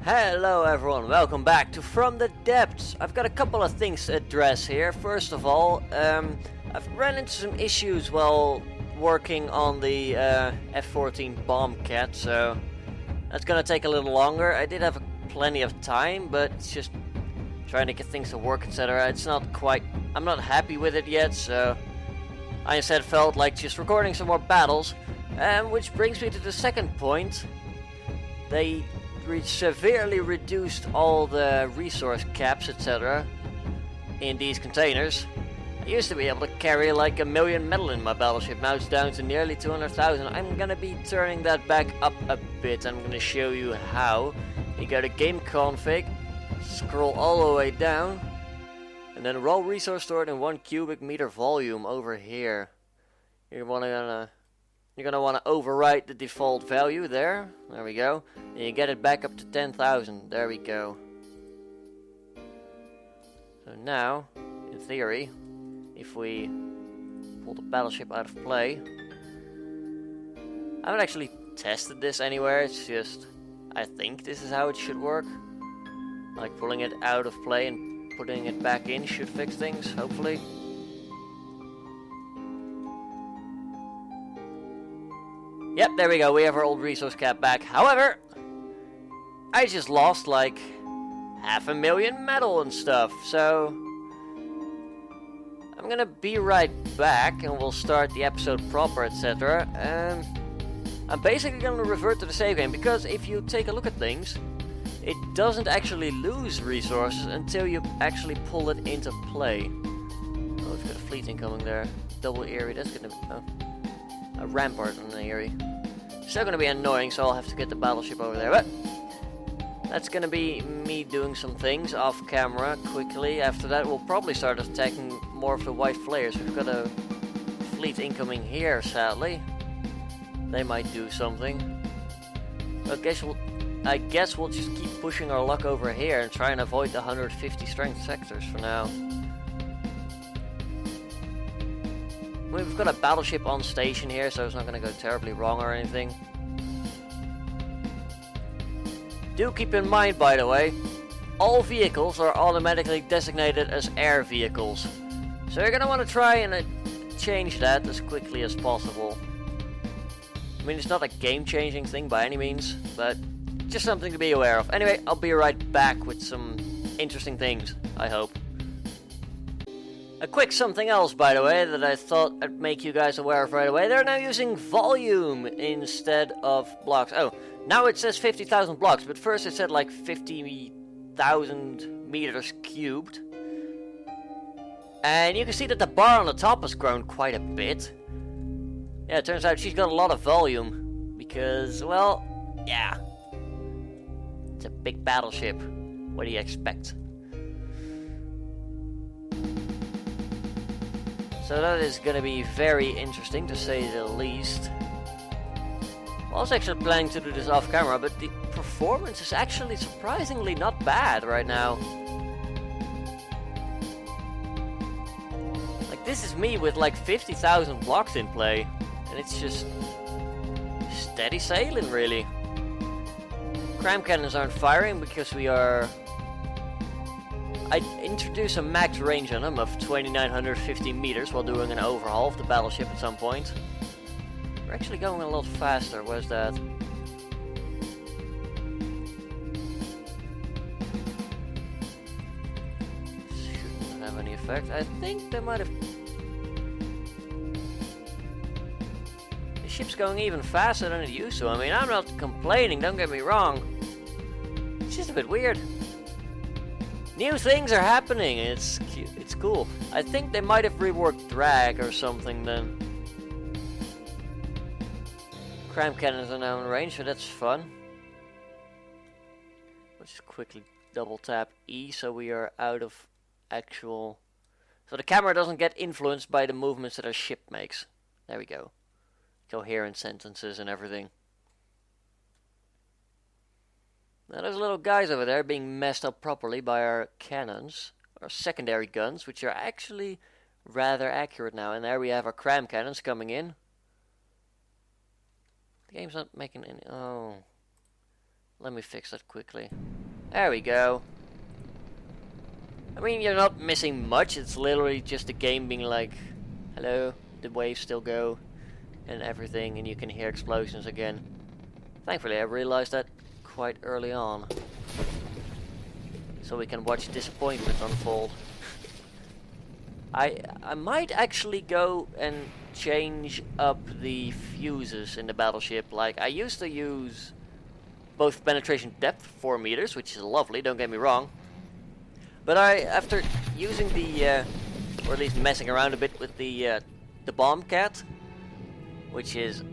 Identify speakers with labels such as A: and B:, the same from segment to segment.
A: Hello everyone, welcome back to From the Depths. I've got a couple of things to address here. First of all, I've run into some issues while working on the F-14 Bombcat, so that's gonna take a little longer. I did have plenty of time, but it's just trying to get things to work, etc. It's not quite... I'm not happy with it yet, so I instead felt like just recording some more battles. Which brings me to the second point. They severely reduced all the resource caps, etc. in these containers. I used to be able to carry like 1 million metal in my battleship. Now it's down to nearly 200,000. I'm gonna be turning that back up a bit. I'm gonna show you how. You go to game config, scroll all the way down, and then raw resource stored in 1 cubic meter volume over here. You're gonna want to overwrite the default value there. There we go. And you get it back up to 10,000. There we go. So now, in theory, if we pull the battleship out of play, I haven't actually tested this anywhere. It's just, I think this is how it should work. Like pulling it out of play and putting it back in should fix things, hopefully. Yep, there we go, we have our old resource cap back. However, I just lost like 500,000 metal and stuff, so I'm gonna be right back and we'll start the episode proper, etc. I'm basically gonna revert to the save game, because if you take a look at things, it doesn't actually lose resources until you actually pull it into play. Oh, we've got a fleet incoming there. Double Erie, that's gonna be... Oh. A rampart on the Erie. Still gonna be annoying, so I'll have to get the battleship over there, but that's gonna be me doing some things off camera quickly. After that we'll probably start attacking more of the white flares. We've got a fleet incoming here, sadly. They might do something. I guess we'll just keep pushing our luck over here and try and avoid the 150 strength sectors for now. We've got a battleship on station here, so it's not going to go terribly wrong or anything. Do keep in mind, by the way, all vehicles are automatically designated as air vehicles. So you're going to want to try and change that as quickly as possible. I mean, it's not a game-changing thing by any means, but just something to be aware of. Anyway, I'll be right back with some interesting things, I hope. A quick something else, by the way, that I thought I'd make you guys aware of right away. They're now using volume instead of blocks. Oh, now it says 50,000 blocks, but first it said like 50,000 meters cubed. And you can see that the bar on the top has grown quite a bit. Yeah, it turns out she's got a lot of volume. Because, well, yeah. It's a big battleship. What do you expect? So that is going to be very interesting, to say the least. I was actually planning to do this off camera, but the performance is actually surprisingly not bad right now. Like, this is me with like 50,000 blocks in play, and it's just steady sailing, really. Cram cannons aren't firing because we are... I introduce a max range on them of 2,950 meters while doing an overhaul of the battleship at some point. We're actually going a lot faster. Where's that? Shouldn't have any effect. I think they might have... The ship's going even faster than it used to. I mean, I'm not complaining, don't get me wrong. It's just a bit weird. New things are happening, it's cool. I think they might have reworked drag or something then. Cram cannons are now in range, so that's fun. Let's just quickly double tap E so we are out of actual... So the camera doesn't get influenced by the movements that our ship makes. There we go. Coherent sentences and everything. Now there's little guys over there being messed up properly by our cannons, our secondary guns, which are actually rather accurate now. And there we have our cram cannons coming in. The game's not making any... Oh. Let me fix that quickly. There we go. I mean, you're not missing much. It's literally just the game being like, hello, the waves still go, and everything, and you can hear explosions again. Thankfully, I realized that quite early on, so we can watch disappointment unfold. I might actually go and change up the fuses in the Battleship. Like, I used to use both penetration depth 4 meters, which is lovely, don't get me wrong. But after using the, or at least messing around a bit with the Bombcat, which is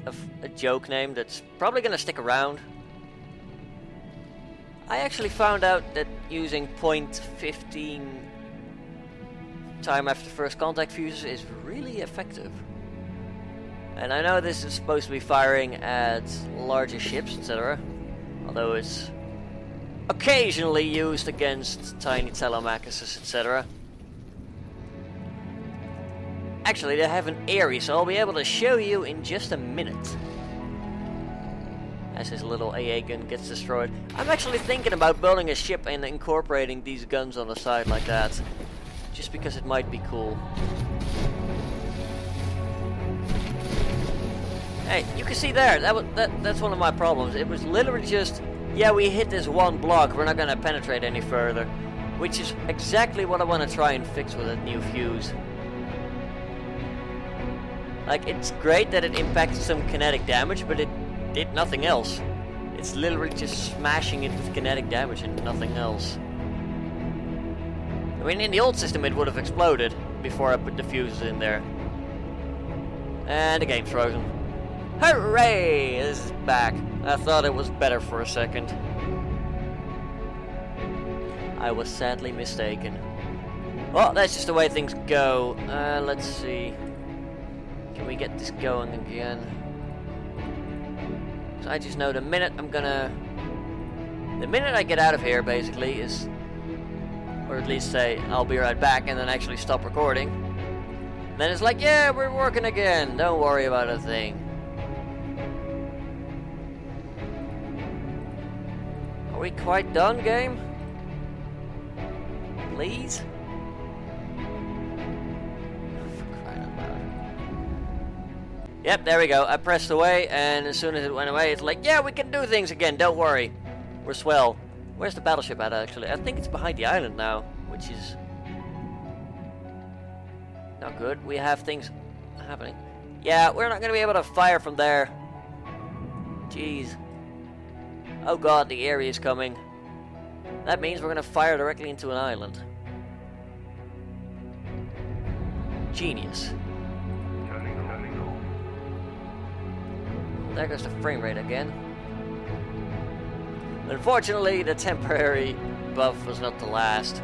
A: a joke name that's probably gonna stick around, I actually found out that using 0.15 time after first contact fuses is really effective. And I know this is supposed to be firing at larger ships, etc. Although it's occasionally used against tiny telemarketers, etc. Actually, they have an Aerie, so I'll be able to show you in just a minute. As his little AA gun gets destroyed. I'm actually thinking about building a ship and incorporating these guns on the side like that. Just because it might be cool. Hey, you can see there, that's one of my problems. It was literally just, yeah, we hit this one block, we're not gonna penetrate any further. Which is exactly what I want to try and fix with a new fuse. Like, it's great that it impacted some kinetic damage, but it did nothing else. It's literally just smashing it with kinetic damage and nothing else. I mean, in the old system it would have exploded before I put the fuses in there. And the game's frozen. Hooray! This is back. I thought it was better for a second. I was sadly mistaken. Well, that's just the way things go. Let's see. Can we get this going again? So I just know the minute I get out of here, basically, is, or at least say I'll be right back and then actually stop recording. Then it's like, yeah, we're working again. Don't worry about a thing. Are we quite done, game? Please? Yep, there we go. I pressed away, and as soon as it went away, it's like, yeah, we can do things again, don't worry. We're swell. Where's the battleship at, actually? I think it's behind the island now, which is not good. We have things happening. Yeah, we're not going to be able to fire from there. Jeez. Oh god, the area is coming. That means we're going to fire directly into an island. Genius. There goes the frame rate again. Unfortunately, the temporary buff was not the last.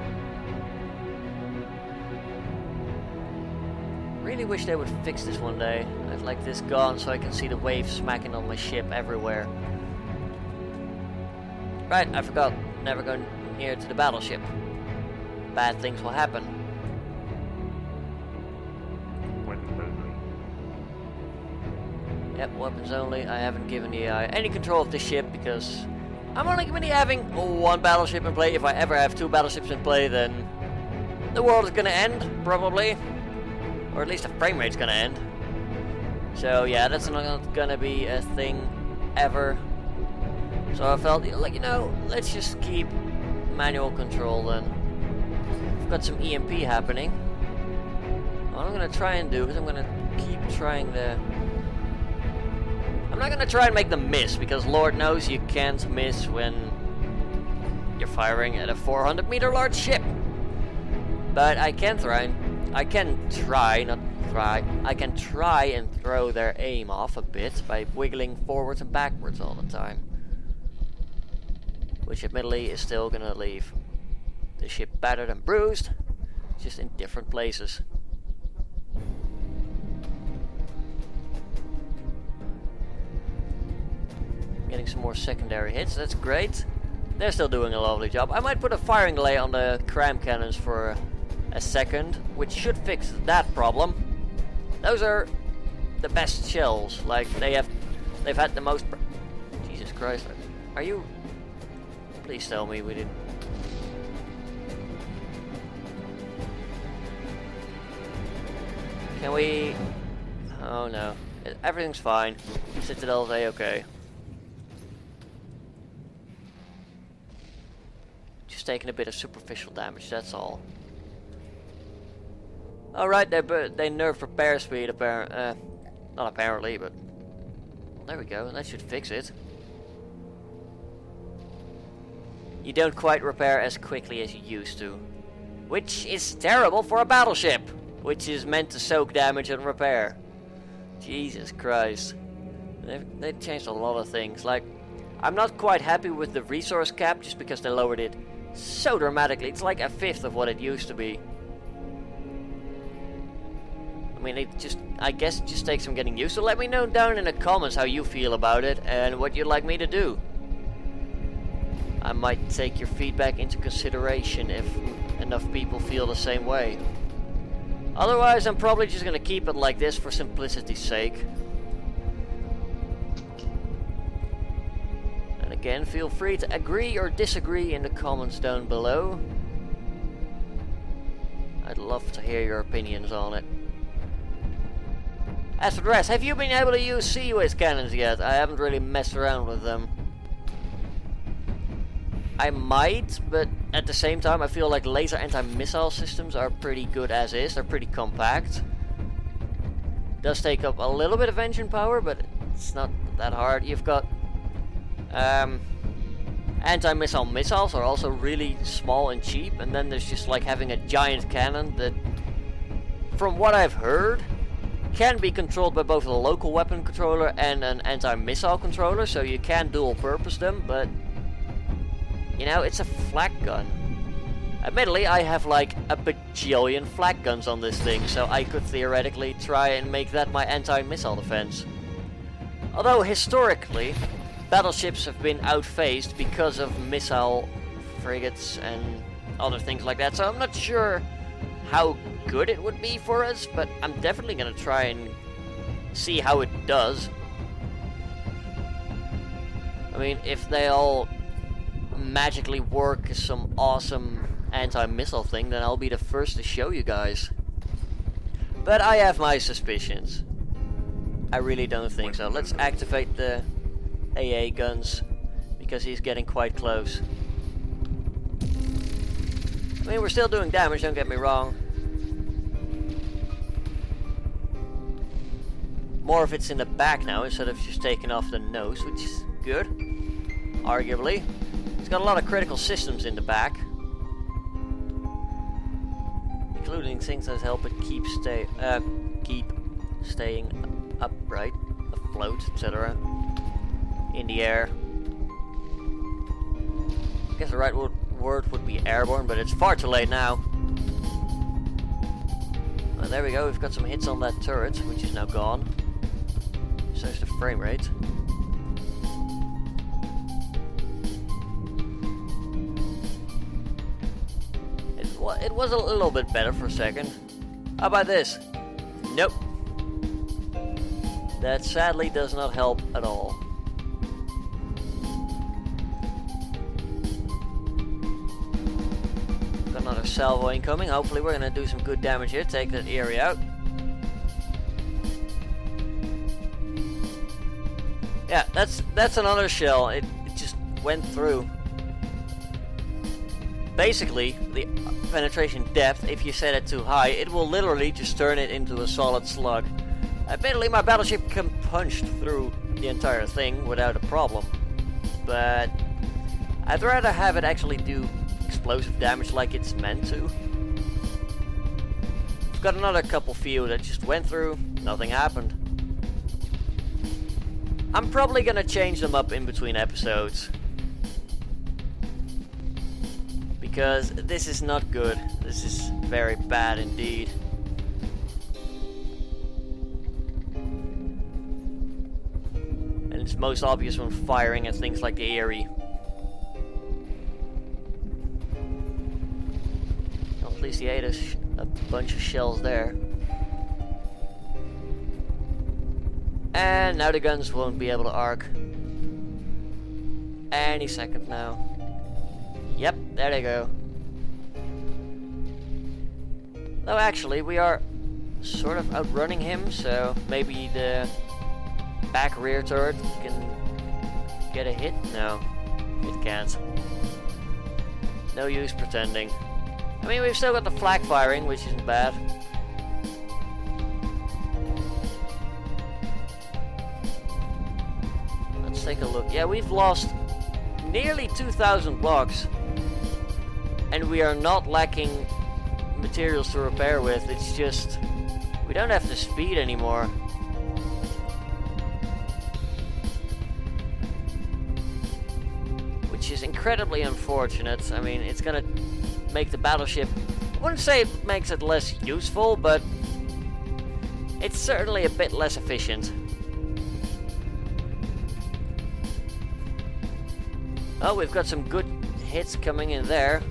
A: Really wish they would fix this one day. I'd like this gone so I can see the waves smacking on my ship everywhere. Right, I forgot. Never go near to the battleship. Bad things will happen. Yep, weapons only. I haven't given the AI any control of the ship because I'm only going to be having one battleship in play. If I ever have two battleships in play, then the world is going to end, probably. Or at least the frame rate's going to end. So yeah, that's not going to be a thing ever. So I felt like, you know, let's just keep manual control then. I've got some EMP happening. What I'm going to try and do is I'm going to keep trying the... I'm not going to try and make them miss, because Lord knows you can't miss when you're firing at a 400 meter large ship. But I can try and throw their aim off a bit by wiggling forwards and backwards all the time. Which admittedly is still going to leave the ship battered and bruised, just in different places. Getting some more secondary hits, that's great. They're still doing a lovely job. I might put a firing delay on the cram cannons for a second, which should fix that problem. Those are the best shells. Like, they've had the most... Jesus Christ. Are you... Please tell me we didn't... Can we... Oh no. Everything's fine. Citadel's A-okay. Just taking a bit of superficial damage, that's all. Alright, they nerfed repair speed, not apparently, but... There we go, that should fix it. You don't quite repair as quickly as you used to. Which is terrible for a battleship! Which is meant to soak damage and repair. Jesus Christ. They've changed a lot of things. Like, I'm not quite happy with the resource cap just because they lowered it so dramatically. It's like a fifth of what it used to be. I mean, it just, I guess it just takes some getting used to. Let me know down in the comments how you feel about it and what you'd like me to do. I might take your feedback into consideration if enough people feel the same way. Otherwise, I'm probably just gonna keep it like this for simplicity's sake. And again, feel free to agree or disagree in the comments down below. I'd love to hear your opinions on it. As for the rest, have you been able to use sea-ways cannons yet? I haven't really messed around with them. I might, but at the same time I feel like laser anti-missile systems are pretty good as is. They're pretty compact. Does take up a little bit of engine power, but it's not that hard. You've got anti-missile missiles are also really small and cheap, and then there's just like having a giant cannon that, from what I've heard, can be controlled by both a local weapon controller and an anti-missile controller, so you can dual purpose them, but you know, it's a flak gun. Admittedly, I have like a bajillion flak guns on this thing, so I could theoretically try and make that my anti-missile defense. Although, historically, battleships have been outphased because of missile frigates and other things like that, so I'm not sure how good it would be for us, but I'm definitely gonna try and see how it does. I mean, if they all magically work as some awesome anti-missile thing, then I'll be the first to show you guys. But I have my suspicions. I really don't think so. Let's activate the AA guns, because he's getting quite close. I mean, we're still doing damage, don't get me wrong. More of it's in the back now, instead of just taking off the nose, which is good, arguably. It's got a lot of critical systems in the back, including things that help it keep staying upright, afloat, etc. in the air. I guess the right word would be airborne, but it's far too late now. Well, there we go. We've got some hits on that turret, which is now gone. So is the frame rate. It was a little bit better for a second. How about this? Nope. That sadly does not help at all. Got another salvo incoming. Hopefully we're gonna do some good damage here. Take that area out. Yeah, that's another shell. It just went through. Basically, the penetration depth, if you set it too high, it will literally just turn it into a solid slug. Admittedly, my battleship can punch through the entire thing without a problem, but I'd rather have it actually do explosive damage like it's meant to. I've got another couple few that just went through, nothing happened. I'm probably gonna change them up in between episodes, because this is not good. This is very bad indeed. And it's most obvious when firing at things like the Erie. Well, at least he ate a bunch of shells there. And now the guns won't be able to arc. Any second now. Yep, there they go. Though actually, we are sort of outrunning him, so maybe the back rear turret can get a hit. No, it can't. No use pretending. I mean, we've still got the flak firing, which isn't bad. Let's take a look. Yeah, we've lost nearly 2,000 blocks. And we are not lacking materials to repair with. It's just, we don't have the speed anymore. Which is incredibly unfortunate. I mean, it's gonna make the battleship, I wouldn't say it makes it less useful, but it's certainly a bit less efficient. Oh, we've got some good hits coming in there.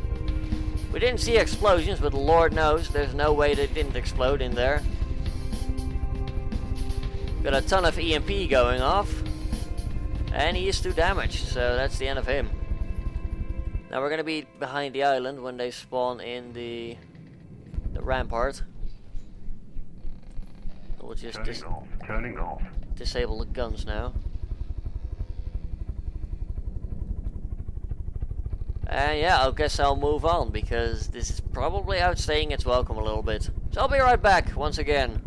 A: We didn't see explosions, but Lord knows there's no way they didn't explode in there. Got a ton of EMP going off. And he is 2 damaged, so that's the end of him. Now we're gonna be behind the island when they spawn in the rampart. We'll just
B: turning off.
A: disable the guns now. And yeah, I guess I'll move on because this is probably outstaying its welcome a little bit. So I'll be right back once again.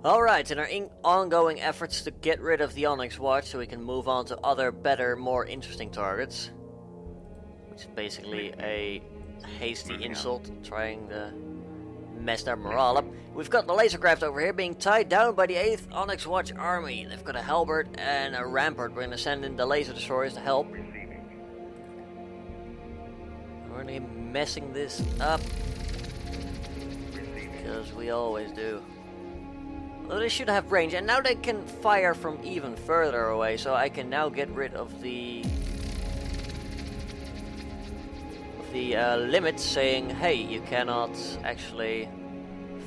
A: Alright, in our ongoing efforts to get rid of the Onyx Watch so we can move on to other, better, more interesting targets. Which is basically a hasty insult trying to mess their morale up. We've got the laser craft over here being tied down by the 8th Onyx Watch army. They've got a halberd and a rampart. We're going to send in the laser destroyers to help. We're going to be messing this up. Because we always do. Well, they should have range, and now they can fire from even further away, so I can now get rid of the limit saying, hey, you cannot actually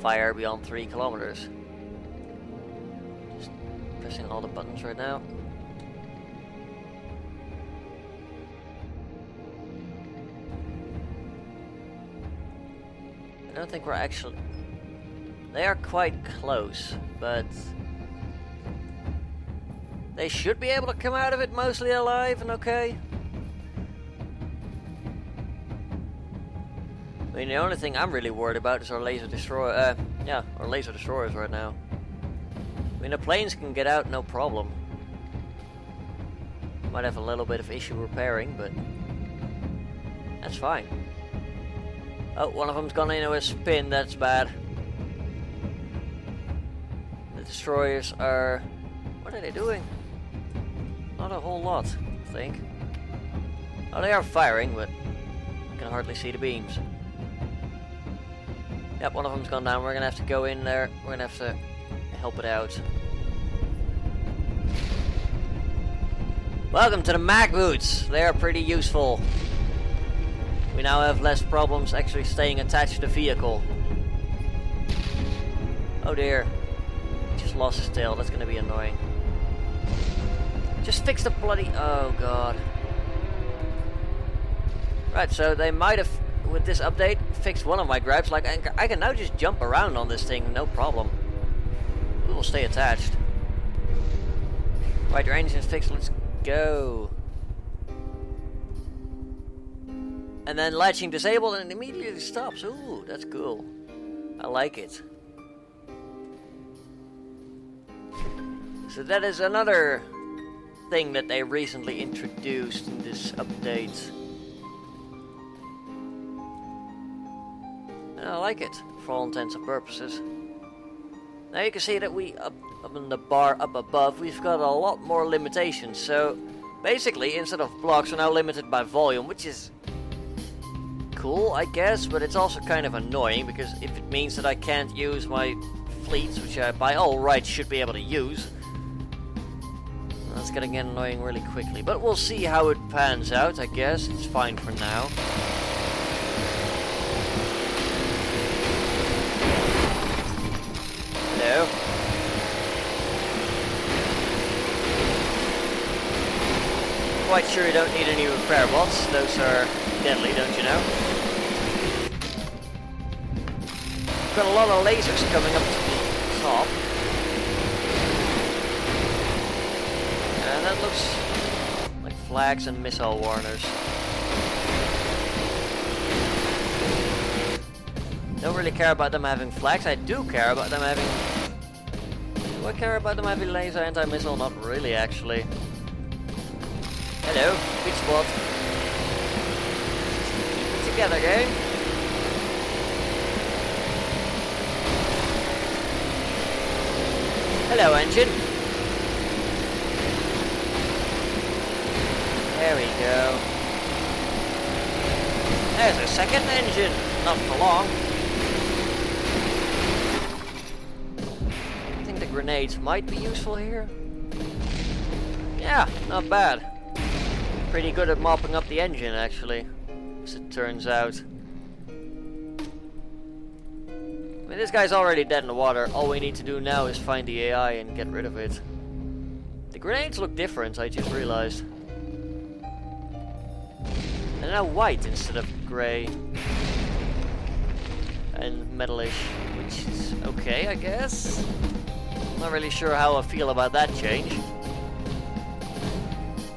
A: fire beyond 3 kilometers. Just pressing all the buttons right now. I don't think we're actually... They are quite close, but they should be able to come out of it mostly alive and okay. I mean, the only thing I'm really worried about is our laser destroyer. Our laser destroyers right now. I mean, the planes can get out no problem. Might have a little bit of issue repairing, but that's fine. Oh, one of them's gone into a spin. That's bad. The destroyers are... What are they doing? Not a whole lot, I think. Oh, they are firing, but I can hardly see the beams. Yep, one of them's gone down. We're gonna have to go in there. We're gonna have to help it out. Welcome to the mag boots. They are pretty useful. We now have less problems actually staying attached to the vehicle. Oh dear. Just lost his tail. That's gonna be annoying. Just fix the bloody... Oh god. Right, so they might have, with this update, fixed one of my gripes. Like, I can now just jump around on this thing, no problem. We will stay attached. Right, your engine's fixed. Let's go. And then latching disabled and it immediately stops. Ooh, that's cool. I like it. So that is another thing that they recently introduced in this update. And I like it, for all intents and purposes. Now you can see that we, up in the bar up above, we've got a lot more limitations. So basically, instead of blocks, we're now limited by volume, which is cool, I guess, but it's also kind of annoying, because if it means that I can't use my fleets, which I by all rights should be able to use, that's gonna get annoying really quickly. But we'll see how it pans out, I guess. It's fine for now. Hello. Quite sure you don't need any repair bots. Those are deadly, don't you know? Got a lot of lasers coming up to top. And that looks like flags and missile warners. Don't really care about them having flags. I do care about them having... Do I care about them having laser anti-missile? Not really, actually. Hello, big spot. Keep it together, game. Hello, engine. There we go. There's a second engine. Not for long. I think the grenades might be useful here. Yeah, not bad. Pretty good at mopping up the engine, actually, as it turns out. I mean, this guy's already dead in the water. All we need to do now is find the AI and get rid of it. The grenades look different, I just realized. They're now white instead of grey. And metalish, which is okay, I guess. Not really sure how I feel about that change.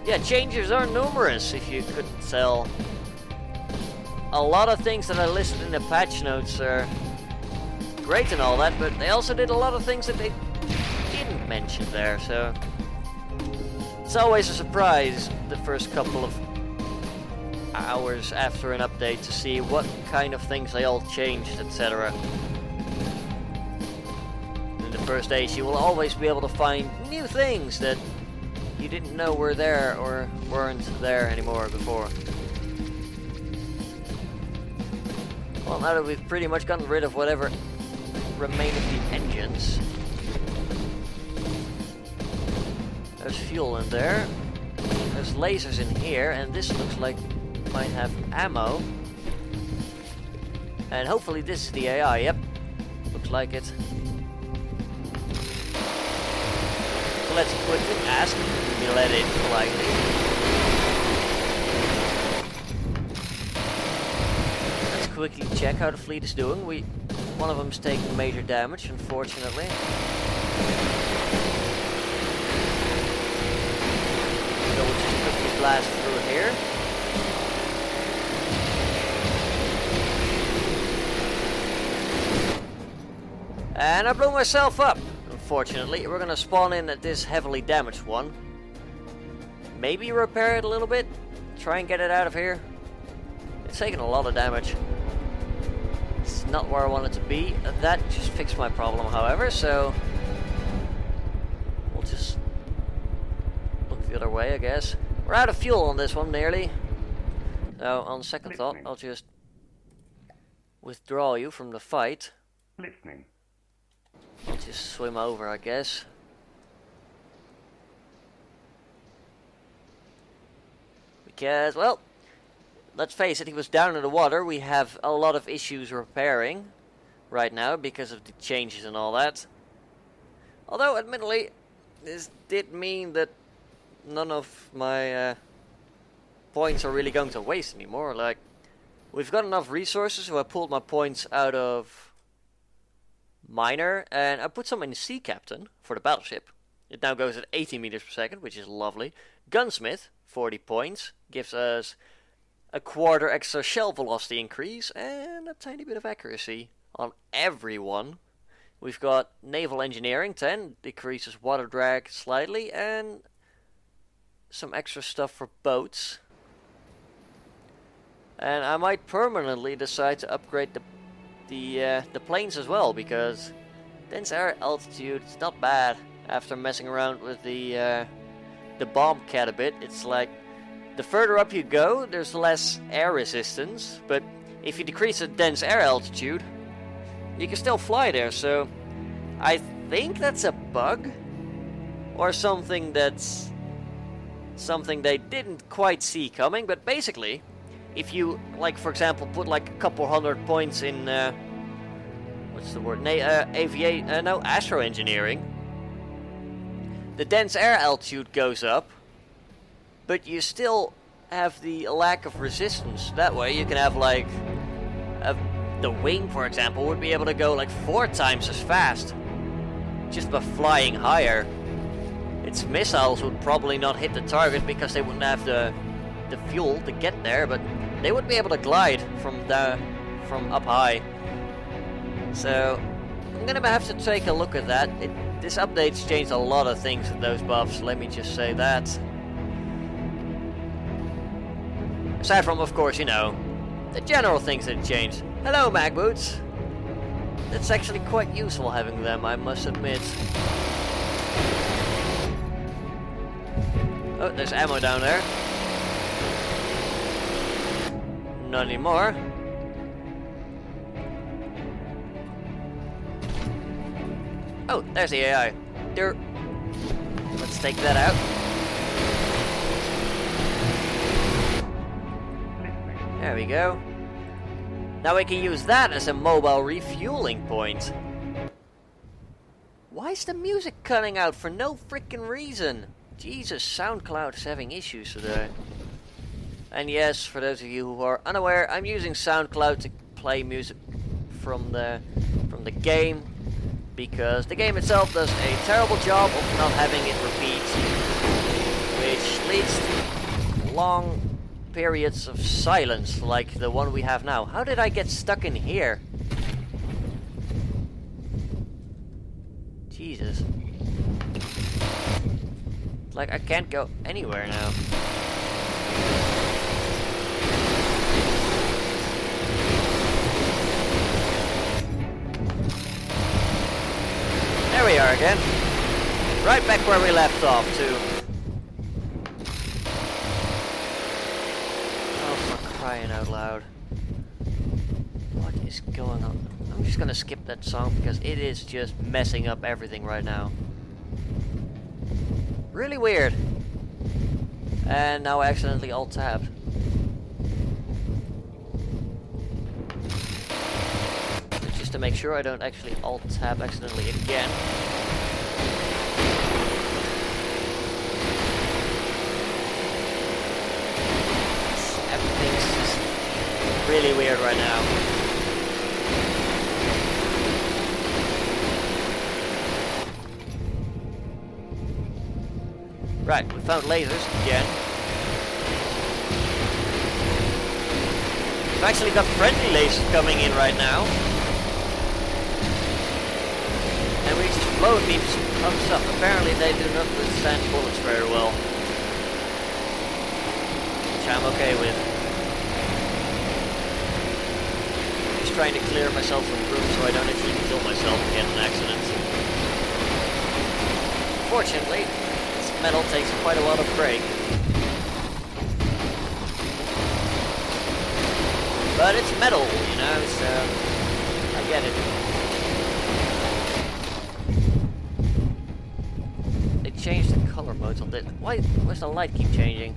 A: Yeah, changes are numerous, if you couldn't tell. A lot of things that I listed in the patch notes are great and all that, but they also did a lot of things that they didn't mention there, so... It's always a surprise the first couple of hours after an update to see what kind of things they all changed, etc. In the first days you will always be able to find new things that you didn't know were there or weren't there anymore before. Well, now that we've pretty much gotten rid of whatever remained of the engines. There's fuel in there. There's lasers in here, and this looks like might have ammo. And hopefully this is the AI, yep. Looks like it. So let's quickly ask if we can let in politely. Let's quickly check how the fleet is doing. One of them's taking major damage, unfortunately. So we'll just quickly blast through here. And I blew myself up, unfortunately. We're gonna spawn in at this heavily damaged one. Maybe repair it a little bit. Try and get it out of here. It's taking a lot of damage. It's not where I want it to be. That just fixed my problem, however, so... We'll just look the other way, I guess. We're out of fuel on this one, nearly. So, on second thought, I'll just withdraw you from the fight.
B: Listening.
A: I'll just swim over, I guess. Because, well, let's face it, he was down in the water. We have a lot of issues repairing right now because of the changes and all that. Although, admittedly, this did mean that none of my points are really going to waste anymore. Like, we've got enough resources, so I pulled my points out of Miner, and I put some in the Sea Captain for the Battleship. It now goes at 80 meters per second, which is lovely. Gunsmith, 40 points, gives us a quarter extra shell velocity increase and a tiny bit of accuracy on everyone. We've got Naval Engineering, 10, decreases water drag slightly, and some extra stuff for boats. And I might permanently decide to upgrade the planes as well, because dense air altitude is not bad. After messing around with the Bombcat a bit, it's like the further up you go, there's less air resistance, but if you decrease the dense air altitude, you can still fly there. So I think that's a bug or something that's something they didn't quite see coming. But basically, if you, like, for example, put like a couple hundred points in what's the word? Astro engineering. The dense air altitude goes up, but you still have the lack of resistance. That way you can have like the wing, for example, would be able to go like 4 times as fast. just by flying higher. Its missiles would probably not hit the target because they wouldn't have the fuel to get there, but they would be able to glide from up high. So I'm gonna have to take a look at that. This update's changed a lot of things with those buffs, let me just say that. Aside from, of course, you know, the general things that changed. Hello, mag boots. It's actually quite useful having them, I must admit. Oh, there's ammo down there. Not anymore. Oh, there's the AI. Let's take that out. There we go. Now we can use that as a mobile refueling point. Why is the music cutting out for no freaking reason? Jesus, SoundCloud is having issues today. And yes, for those of you who are unaware, I'm using SoundCloud to play music from the game, because the game itself does a terrible job of not having it repeat, which leads to long periods of silence like the one we have now. How did I get stuck in here? Jesus. Like I can't go anywhere now. There we are again. Right back where we left off too. Oh, for crying out loud. What is going on? I'm just gonna skip that song because it is just messing up everything right now. Really weird. And now I accidentally alt-tabbed. Just to make sure I don't actually alt-tab accidentally again. Everything's just really weird right now. Right, we found lasers again. We've actually got friendly lasers coming in right now. And we just blow these pumps up. Apparently they do not withstand bullets very well. Which I'm okay with. Just trying to clear myself from room so I don't actually kill myself again in an accident. Fortunately, metal takes quite a lot of break. But it's metal, you know, so I get it. They changed the color modes on this. Why does the light keep changing?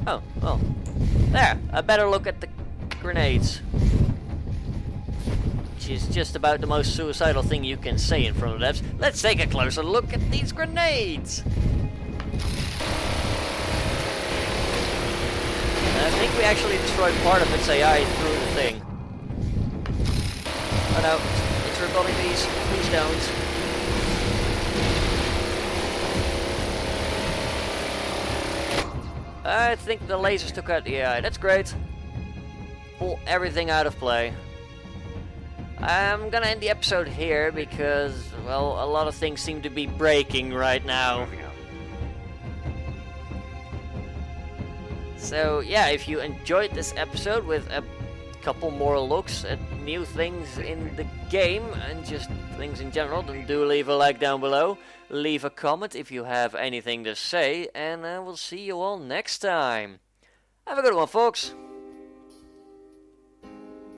A: Oh, well. There, a better look at the grenades. Is just about the most suicidal thing you can say in front of devs. Let's take a closer look at these grenades. I think we actually destroyed part of its AI through the thing. Oh no, it's rebuilding these. Please don't. I think the lasers took out the AI. That's great. Pull everything out of play. I'm gonna end the episode here because, well, a lot of things seem to be breaking right now. So yeah, if you enjoyed this episode with a couple more looks at new things in the game and just things in general, then do leave a like down below. Leave a comment if you have anything to say, and I will see you all next time. Have a good one, folks.